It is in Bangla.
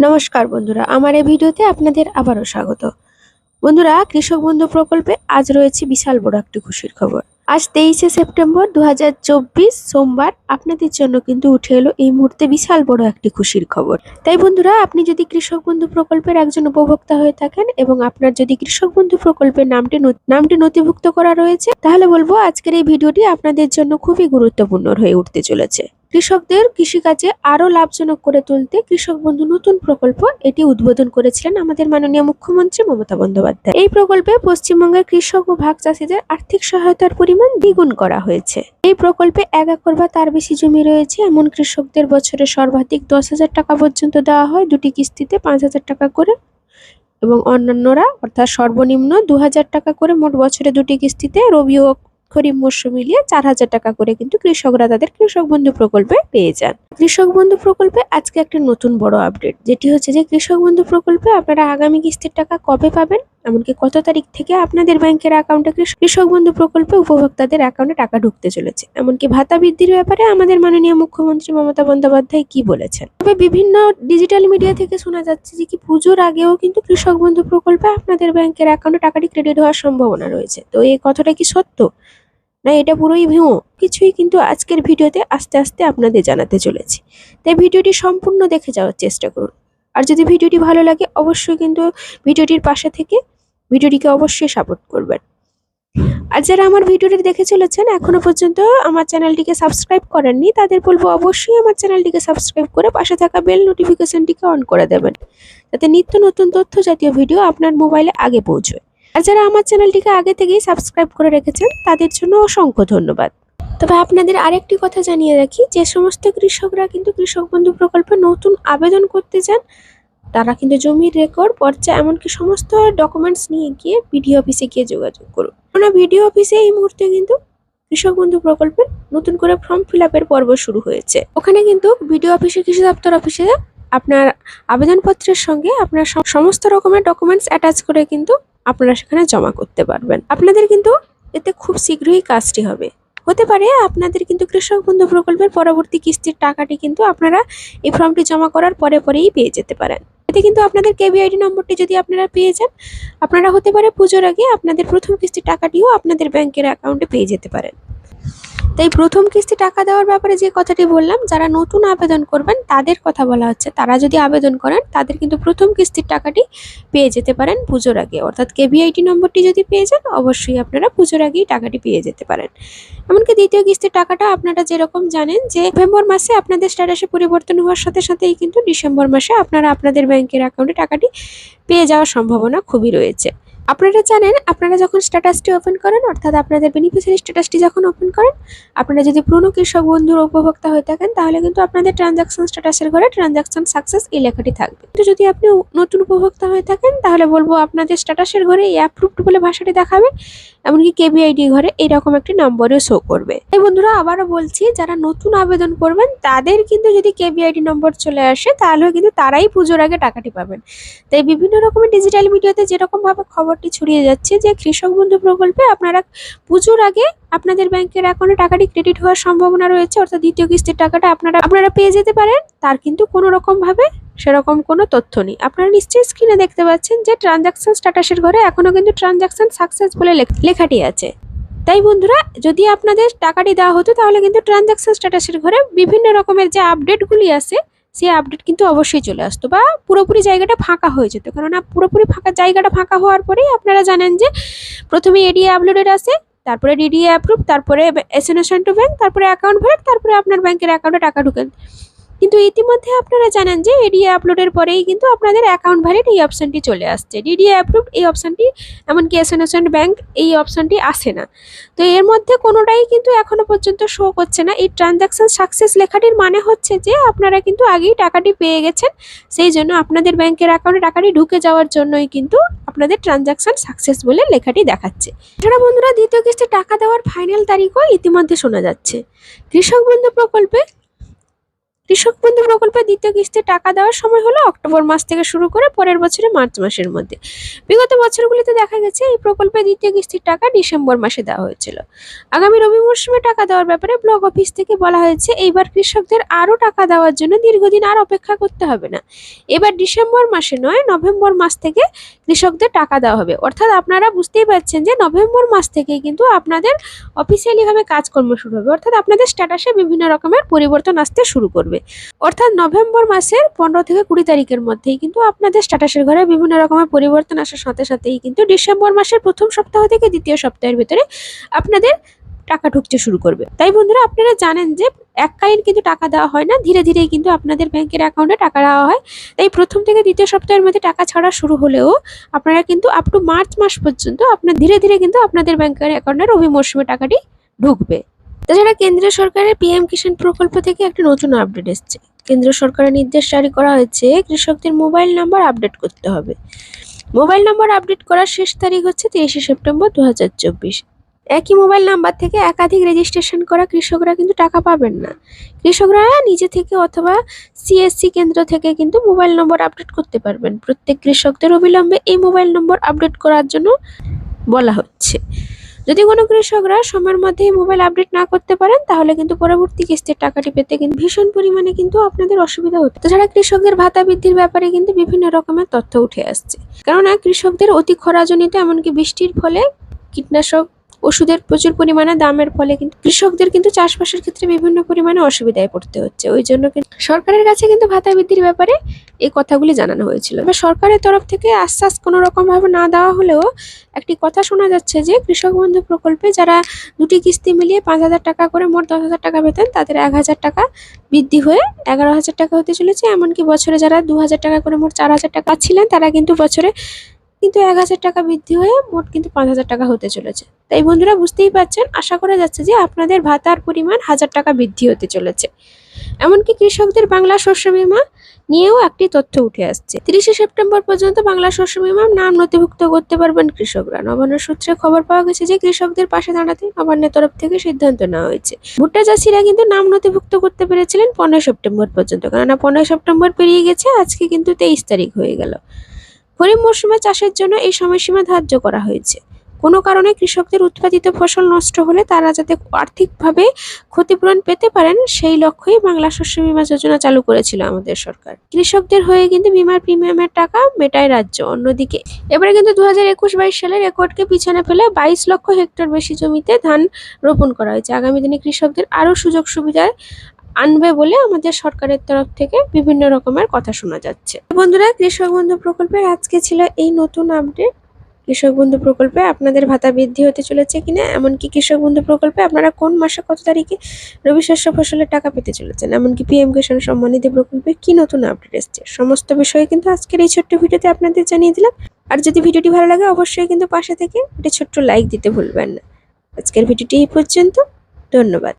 নমস্কার বন্ধুরা, আমার এই ভিডিওতে আপনাদের আবারও স্বাগত। বন্ধুরা, কৃষক বন্ধু প্রকল্পে আজ রয়েছে বিশাল বড় একটি খুশির খবর। আজ 23শে সেপ্টেম্বর 2024 সোমবার আপনাদের জন্য কিন্তু উঠে এলো এই মুহূর্তে বিশাল বড় একটি খুশির খবর। তাই বন্ধুরা, আপনি যদি কৃষক বন্ধু প্রকল্পের একজন উপভোক্তা হয়ে থাকেন এবং আপনার যদি কৃষক বন্ধু প্রকল্পের নামটি নথিভুক্ত করা রয়েছে, তাহলে বলবো আজকের এই ভিডিওটি আপনাদের জন্য খুবই গুরুত্বপূর্ণ হয়ে উঠতে চলেছে। কৃষকদের কৃষিকাজে আরো লাভজনক করে তুলতে কৃষক বন্ধু নতুন প্রকল্প এটি উদ্বোধন করেছিলেন আমাদের মাননীয় মুখ্যমন্ত্রী মমতা বন্দ্যোপাধ্যায়। এই প্রকল্পে পশ্চিমবঙ্গের কৃষক ও ভাগ চাষীদের আর্থিক সহায়তার পরিমাণ দ্বিগুণ করা হয়েছে। এই প্রকল্পে 1 একর বা তার বেশি জমি রয়েছে এমন কৃষকদের বছরে সর্বাধিক 10,000 টাকা পর্যন্ত দেওয়া হয়, 2টি কিস্তিতে 5,000 টাকা করে, এবং অন্যান্যরা অর্থাৎ সর্বনিম্ন 2,000 টাকা করে মোট বছরে 2টি কিস্তিতে রবি ও খরিফ মরশুম মিলিয়ে 4,000 টাকা করে কিন্তু কৃষকরা তাদের কৃষক বন্ধু প্রকল্পে পেয়ে যান। কৃষক বন্ধু প্রকল্পে আজকে একটা নতুন বড় আপডেট, যেটি হচ্ছে যে কৃষক বন্ধু প্রকল্পে আপনারা আগামী কিস্তির টাকা কবে পাবেন, এমনকি কত তারিখ থেকে আপনাদের ব্যাংকের অ্যাকাউন্টে কৃষক বন্ধু প্রকল্পে উপভোক্তাদের অ্যাকাউন্টে টাকা ঢুকতে চলেছে, এমনকি ভাতা বৃদ্ধির ব্যাপারে আমাদের মাননীয় মুখ্যমন্ত্রী মমতা বন্দ্যোপাধ্যায় কি বলেছেন। তবে বিভিন্ন ডিজিটাল মিডিয়া থেকে শোনা যাচ্ছে যে কি পুজোর আগেও কিন্তু কৃষক বন্ধু প্রকল্পে আপনাদের ব্যাংকের অ্যাকাউন্টে টাকাটি ক্রেডিট হওয়ার সম্ভাবনা রয়েছে। তো এই কথাটা কি সত্য, না এটা পুরোই ভুয়ো, কিছুই কিন্তু আজকের ভিডিওতে আস্তে আস্তে আপনাদের জানাতে চলেছি। তাই ভিডিওটি সম্পূর্ণ দেখে যাওয়ার চেষ্টা করুন। আর যদি ভিডিওটি ভালো লাগে অবশ্যই কিন্তু ভিডিওটির পাশে থেকে ভিডিওটিকে অবশ্যই সাপোর্ট করবেন। আর যারা আমার ভিডিওটি দেখে চলেছেন এখনো পর্যন্ত আমার চ্যানেলটিকে সাবস্ক্রাইব করেননি, তাদের বলবো অবশ্যই আমার চ্যানেলটিকে সাবস্ক্রাইব করে পাশে থাকা বেল নোটিফিকেশনটিকে অন করে দেবেন, যাতে নিত্য নতুন তথ্য জাতীয় ভিডিও আপনার মোবাইলে আগে পৌঁছয়। আর যারা আমার চ্যানেলটিকে আগে থেকেই সাবস্ক্রাইব করে রেখেছেন তাদের জন্য অসংখ্য ধন্যবাদ। তবে আপনাদের আরেকটি কথা জানিয়ে রাখি, যে সমস্ত কৃষকরা কিন্তু কৃষক বন্ধু প্রকল্পে নতুন আবেদন করতে চান, তারা কিন্তু জমির রেকর্ড, পর্চা, এমনকি সমস্ত ডকুমেন্টস নিয়ে গিয়ে বিডিও অফিসে গিয়ে যোগাযোগ করুন। কেননা বিডিও অফিসে এই মুহূর্তে কিন্তু কৃষক বন্ধু প্রকল্পের নতুন করে ফর্ম ফিল আপের পর্ব শুরু হয়েছে। ওখানে কিন্তু বিডিও অফিসে, কৃষি দপ্তর অফিসে আপনার আবেদনপত্রের সঙ্গে আপনার সমস্ত রকমের ডকুমেন্টস অ্যাটাচ করে কিন্তু আপনারা সেখানে জমা করতে পারবেন। আপনাদের কিন্তু এতে খুব শীঘ্রই কাজটি হবে। হতে পারে আপনাদের কিন্তু কৃষক বন্ধু প্রকল্পের পরবর্তী কিস্তির টাকাটি কিন্তু আপনারা এই ফর্মটি জমা করার পরেই পেয়ে যেতে পারেন। এতে কিন্তু আপনাদের কেবিআইডি নম্বরটি যদি আপনারা পেয়ে যান, আপনারা হতে পারে পুজোর আগে আপনাদের প্রথম কিস্তির টাকাটিও আপনাদের ব্যাংকের অ্যাকাউন্টে পেয়ে যেতে পারেন। তাই প্রথম কিস্তি টাকা দেওয়ার ব্যাপারে যে কথাটি বললাম, যারা নতুন আবেদন করবেন তাদের কথা বলা হচ্ছে। তারা যদি আবেদন করেন তাদের কিন্তু প্রথম কিস্তির টাকাটি পেয়ে যেতে পারেন পুজোর আগে, অর্থাৎ কেবিআইডি নম্বরটি যদি পেয়ে যান অবশ্যই আপনারা পুজোর আগেই টাকাটি পেয়ে যেতে পারেন। এমনকি দ্বিতীয় কিস্তির টাকাটা আপনারা যেরকম জানেন যে নভেম্বর মাসে আপনাদের স্ট্যাটাসে পরিবর্তন হওয়ার সাথে সাথেই কিন্তু ডিসেম্বর মাসে আপনারা আপনাদের ব্যাংকের অ্যাকাউন্টে টাকাটি পেয়ে যাওয়ার সম্ভাবনা খুবই রয়েছে। আপনারা জানেন, আপনারা যখন স্ট্যাটাসটি ওপেন করেন, অর্থাৎ আপনাদের বেনিফিশিয়ারি স্ট্যাটাসটি যখন ওপেন করেন, আপনারা যদি পুরনো কৃষক বন্ধুর উপভোক্তা হয়ে থাকেন তাহলে কিন্তু আপনাদের ট্রানজাকশন স্ট্যাটাসের ঘরে ট্রানজাকশন সাকসেস এই লেখাটি থাকবে। কিন্তু যদি আপনি নতুন উপভোক্তা হয়ে থাকেন তাহলে বলবো আপনাদের স্ট্যাটাসের ঘরে এই অ্যাপ্রুভড বলে ভাষাটি দেখাবে, এমনকি কেবিআইডি ঘরে এইরকম একটি নম্বরও শো করবে। এই বন্ধুরা, আবারও বলছি, যারা নতুন আবেদন করবেন তাদের কিন্তু যদি কেবিআইডি নম্বর চলে আসে তাহলে কিন্তু তারাই পুজোর আগে টাকাটি পাবেন। তাই বিভিন্ন রকমের ডিজিটাল মিডিয়াতে যেরকম ভাবে খবরটি ছড়িয়ে যাচ্ছে যে কৃষক বন্ধু প্রকল্পে আপনারা পুজোর আগে আপনাদের ব্যাংকের অ্যাকাউন্টে টাকাটি ক্রেডিট হওয়ার সম্ভাবনা রয়েছে, অর্থাৎ দ্বিতীয় কিস্তির টাকাটা আপনারা পেয়ে যেতে পারেন, তার কিন্তু কোনো রকম ভাবে সেরকম কোনো তথ্য নেই। আপনারা নিশ্চয়ই স্ক্রিনে দেখতে পাচ্ছেন যে ট্রানজাকশন স্ট্যাটাসের ঘরে এখনো কিন্তু ট্রানজাকশন সাকসেস বলে লেখাটি আছে। তাই বন্ধুরা, যদি আপনাদের টাকাটি দেওয়া হতো তাহলে কিন্তু ট্রানজাকশন স্ট্যাটাসের ঘরে বিভিন্ন রকমের যে আপডেটগুলি আছে সেই আপডেট কিন্তু অবশ্যই চলে আসতো, বা পুরোপুরি জায়গাটা ফাঁকা হয়ে যেত। কেননা পুরোপুরি জায়গাটা ফাঁকা হওয়ার পরেই আপনারা জানেন যে প্রথমে এডিএ আপলোডেড আসে, তারপরে ডিডিএ অ্যাপ্রুভ, তারপরে এসএনএসএন টু ব্যাংক, তারপরে অ্যাকাউন্ট ভ্যালিড, তারপরে আপনার ব্যাংকের অ্যাকাউন্টে টাকা ঢুকেন। কিন্তু ইতিমধ্যে আপনারা জানেন যে এডিএ আপলোডের পরেই কিন্তু আপনাদের অ্যাকাউন্ট ভ্যালিড এই অপশনটি চলে আসছে, ডিডিএ অ্যাপ্রুভ এই অপশনটি, এমনকি এসএনএসএন ব্যাংক এই অপশনটি আসে না। তো এর মধ্যে কোনোটাই কিন্তু এখনো পর্যন্ত শো করছে না। এই ট্রানজাকশন সাকসেস লেখাটির মানে হচ্ছে যে আপনারা কিন্তু আগেই টাকাটি পেয়ে গেছেন, সেই জন্য আপনাদের ব্যাংকের অ্যাকাউন্টে টাকাটি ঢুকে যাওয়ার জন্যই কিন্তু আপনাদের ট্রানজাকশন সাকসেস বলে লেখাটি দেখাচ্ছে। এছাড়া বন্ধুরা, দ্বিতীয় কিস্তি টাকা দেওয়ার ফাইনাল তারিখও ইতিমধ্যে শোনা যাচ্ছে। কৃষক বন্ধু প্রকল্পে কৃষক বন্ধু প্রকল্পের দ্বিতীয় কিস্তির টাকা দেওয়ার সময় হলো অক্টোবর মাস থেকে শুরু করে পরের বছরে মার্চ মাসের মধ্যে। বিগত বছরগুলিতে দেখা গেছে এই প্রকল্পের দ্বিতীয় কিস্তির টাকা ডিসেম্বর মাসে দেওয়া হয়েছিল। আগামী রবি মরশুমে টাকা দেওয়ার ব্যাপারে ব্লক অফিস থেকে বলা হয়েছে এইবার কৃষকদের আরও টাকা দেওয়ার জন্য দীর্ঘদিন আর অপেক্ষা করতে হবে না। এবার ডিসেম্বর মাসে নয়, নভেম্বর মাস থেকে কৃষকদের টাকা দেওয়া হবে। অর্থাৎ আপনারা বুঝতেই পারছেন যে নভেম্বর মাস থেকেই কিন্তু আপনাদের অফিসিয়ালি ভাবে কাজকর্ম শুরু হবে, অর্থাৎ আপনাদের স্ট্যাটাসে বিভিন্ন রকমের পরিবর্তন আসতে শুরু করবে। অর্থাৎ নভেম্বর মাসের 15 থেকে 20 তারিখের মধ্যেই কিন্তু আপনাদের স্ট্যাটাসের ঘরে বিভিন্ন রকমের পরিবর্তন আসার সাথে সাথেই কিন্তু ডিসেম্বর মাসের প্রথম সপ্তাহ থেকে দ্বিতীয় সপ্তাহের ভিতরে আপনাদের টাকা ঢুকতে শুরু করবে। তাই বন্ধুরা, আপনারা জানেন যে এককালীন কিন্তু টাকা দেওয়া হয় না, ধীরে ধীরে কিন্তু আপনাদের ব্যাংকের অ্যাকাউন্টে টাকা দেওয়া হয়। তাই প্রথম থেকে দ্বিতীয় সপ্তাহের মধ্যে টাকা ছাড়া শুরু হলেও আপনারা কিন্তু আপ টু মার্চ মাস পর্যন্ত আপনার ধীরে ধীরে কিন্তু আপনাদের ব্যাংকের অ্যাকাউন্টে রবি মরশুমে টাকাটি ঢুকবে। তাছাড়া কেন্দ্রীয় সরকারের পিএম কিষাণ প্রকল্প থেকে একটা নতুন আপডেট এসেছে। কেন্দ্র সরকারের নির্দেশ জারি করা হয়েছে কৃষকদের মোবাইল নাম্বার আপডেট করতে হবে। মোবাইল নাম্বার আপডেট করার শেষ তারিখ হচ্ছে 30 সেপ্টেম্বর 2024। একই মোবাইল নাম্বার থেকে একাধিক রেজিস্ট্রেশন করা কৃষকরা কিন্তু টাকা পাবেন না। কৃষকরা নিজে থেকে অথবা সিএসসি কেন্দ্র থেকে কিন্তু মোবাইল নম্বর আপডেট করতে পারবেন। প্রত্যেক কৃষকদের অবিলম্বে এই মোবাইল নম্বর আপডেট করার জন্য বলা হচ্ছে। যদি কোনো কৃষকরা সময়ের মধ্যে মোবাইল আপডেট না করতে পারেন তাহলে কিন্তু পরবর্তী কিস্তির টাকাটি পেতে কিন্তু ভীষণ পরিমাণে কিন্তু আপনাদের অসুবিধা হতো। তাছাড়া কৃষকদের ভাতা বৃদ্ধির ব্যাপারে কিন্তু বিভিন্ন রকমের তথ্য উঠে আসছে। কেননা কৃষকদের অতি খরাজনিত এমনকি বৃষ্টির ফলে কীটনাশক ওষুধের প্রচুর পরিমাণে দামের ফলে কিন্তু কৃষকদের কিন্তু চাষবাসের ক্ষেত্রে বিভিন্ন পরিমাণে অসুবিধায় পড়তে হচ্ছে। ওই জন্য কিন্তু সরকারের কাছে কিন্তু ভাতা বৃদ্ধির ব্যাপারে এই কথাগুলি জানানো হয়েছিল। এবার সরকারের তরফ থেকে আশ্বাস কোনো রকম ভাবে না দেওয়া হলেও একটি কথা শোনা যাচ্ছে যে কৃষক বন্ধু প্রকল্পে যারা দুটি কিস্তি মিলিয়ে 5,000 টাকা করে মোট 10,000 টাকা পেতেন তাদের 1,000 টাকা বৃদ্ধি হয়ে 11,000 টাকা হতে চলেছে। এমনকি বছরে যারা 2,000 টাকা করে মোট 4,000 টাকা ছিলেন তারা কিন্তু বছরে 1,000 টাকা বৃদ্ধি হয়ে মোট কিন্তু 5,000 টাকা হতে চলেছে। তাই বন্ধুরা বুঝতেই পারছেন, আশা করা যাচ্ছে যে আপনাদের ভাতার পরিমাণ 1,000 টাকা বৃদ্ধি হতে চলেছে। এমনকি কৃষকদের বাংলা শস্য বীমা নিয়েও একটি তথ্য উঠে আসছে। 30 সেপ্টেম্বর পর্যন্ত বাংলা শস্য বীমা নাম নথিভুক্ত করতে পারবেন কৃষকরা। নবান্ন সূত্রে খবর পাওয়া গেছে যে কৃষকদের পাশে দাঁড়াতে নবান্নের তরফ থেকে সিদ্ধান্ত নেওয়া হয়েছে। ভুট্টা চাষিরা কিন্তু নাম নথিভুক্ত করতে পেরেছিলেন 15 সেপ্টেম্বর পর্যন্ত, কেননা 15 সেপ্টেম্বর পেরিয়ে গেছে, আজকে কিন্তু 23 তারিখ হয়ে গেল। খরিফ মৌসুমে চাষের জন্য এই সময়সীমা ধার্য করা হয়েছে। কোনো কারণে কৃষকদের উৎপাদিত ফসল নষ্ট হলে তারা যাতে আর্থিকভাবে ক্ষতিপূরণ পেতে পারেন সেই লক্ষ্যেই বাংলা শস্য বীমা যোজনা চালু করেছিল আমাদের সরকার। কৃষকদের হয়ে কিন্তু বীমার প্রিমিয়ামের টাকা মেটায় রাজ্য। অন্যদিকে এবারে কিন্তু 2021-22 সালের রেকর্ডকে পিছনে ফেলে 22 লক্ষ হেক্টর বেশি জমিতে ধান রোপণ করা হয়েছে। আগামী দিনে কৃষকদের আরও সুযোগ সুবিধা আনবে বলে আমাদের সরকারের তরফ থেকে বিভিন্ন রকমের কথা শোনা যাচ্ছে। বন্ধুরা, কৃষক বন্ধু প্রকল্পের আজকে ছিল এই নতুন আপডেট। কৃষক বন্ধু প্রকল্পে আপনাদের ভাতা বৃদ্ধি হতে চলেছে কিনা, এমনকি কৃষক বন্ধু প্রকল্পে আপনারা কোন মাসে কত তারিখে রবি শস্য ফসলের টাকা পেতে চলেছেন, এমনকি পিএম কিষাণ সম্মান নিধি প্রকল্পে কি নতুন আপডেট এসছে, সমস্ত বিষয়ে কিন্তু আজকের এই ছোট্ট ভিডিওতে আপনাদের জানিয়ে দিলাম। আর যদি ভিডিওটি ভালো লাগে অবশ্যই কিন্তু পাশে থেকে একটা ছোট্ট লাইক দিতে ভুলবেন না। আজকের ভিডিওটি এই পর্যন্ত, ধন্যবাদ।